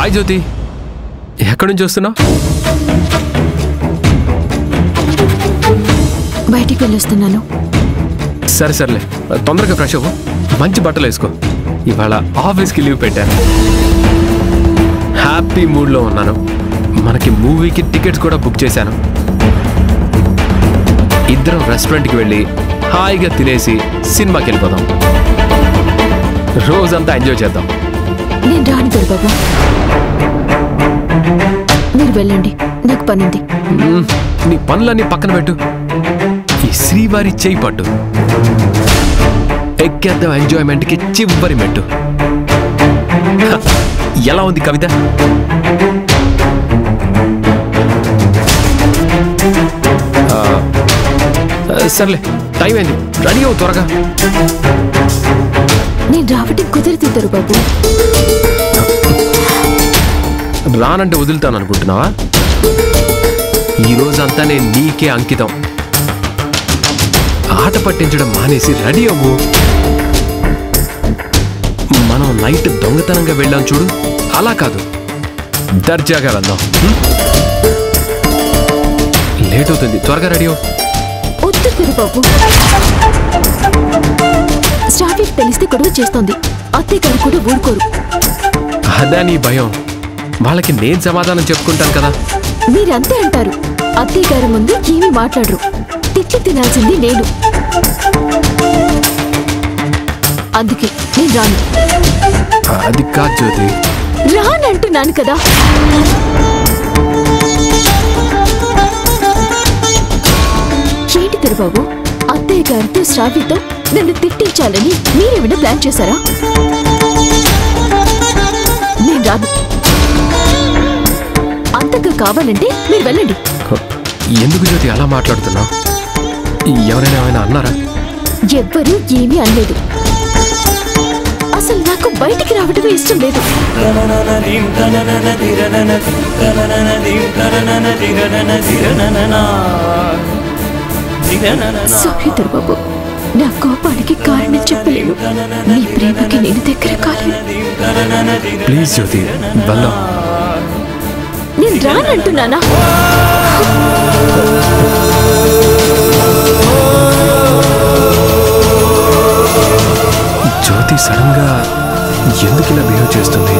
Hi జ్యోతి, ఎక్కడి నుంచి వస్తున్నావు? బయటికి వెళ్ళొస్తున్నాను. సరే సర్లే, తొందరగా ఫ్రెష్ అవ్వు, మంచి బట్టలు వేసుకో. ఇవాళ ఆఫీస్కి లీవ్ పెట్టాను. హ్యాపీ మూడ్లో ఉన్నాను. మనకి మూవీకి టికెట్స్ కూడా బుక్ చేశాను. ఇద్దరం రెస్టారెంట్కి వెళ్ళి హాయిగా తినేసి సినిమాకి వెళ్ళిపోదాం. రోజంతా ఎంజాయ్ చేద్దాం. నేను రాను దొరబాబు, మీరు వెళ్ళండి, నాకు పని ఉంది. నీ పనులన్నీ పక్కన పెట్టు, ఈ శ్రీవారి చేయి పట్టు, ఎక్కేద్దాం ఎంజాయ్మెంట్కి చివరి మెట్టు. ఎలా ఉంది కవిత? సర్లే, టైం అయింది, రెడీ అవు త్వరగా. నేను రావటం కుదిరితే దొరబాబు. రానంటే వదులుతాను అనుకుంటున్నావా? ఈరోజంతా నేను నీకే అంకితం. ఆట పట్టించడం మానేసి రెడీ అవ్వు. మనం నైట్ దొంగతనంగా వెళ్ళాం చూడు, అలా కాదు, దర్జాగా వెళ్దాం. లేట్ అవుతుంది, త్వరగా రెడీ అవ్వు. వద్దు దొరబాబు, స్టాఫీకి తెలిస్తే గొడవ చేస్తోంది. అత్తయ్య గారు కూడా ఊరుకోరు. అదా నీ భయం? వాళ్ళకి నేను సమాధానం చెప్పుకుంటాను కదా. మీరంతే అంటారు. అత్తయ్య గారి ముందు ఏమీ మాట్లాడరు. తిట్లు తినాల్సింది నేను. అందుకే నేను రాను. అది కాదు జ్యోతి. రానంటున్నాను కదా. ఏంటి దొరబాబు, అత్తయ్య గారితో శ్రావ్యతో నన్ను తిట్టించాలని మీరేమైనా ప్లాన్ చేశారా? నేను రాను. అంతగా కావాలంటే మీరు వెళ్ళండి. ఎందుకు జ్యోతి అలా మాట్లాడుతున్నావు? ఎవరైనా ఏమైనా అన్నారా? ఎవ్వరూ ఏమీ అనలేదు. అసలు నాకు బయటికి రావడమే ఇష్టం లేదు. సారీ దొరబాబు, నా కోపానికి కారణం చెప్పలేను. నీ ప్రేమకి నేను దగ్గర కాలేను. ప్లీజ్ జ్యోతి, వెళ్దాం. నేను రానంటున్నానా? జ్యోతి సడన్ గా ఎందుకు ఇలా బిహేవ్ చేస్తుంది?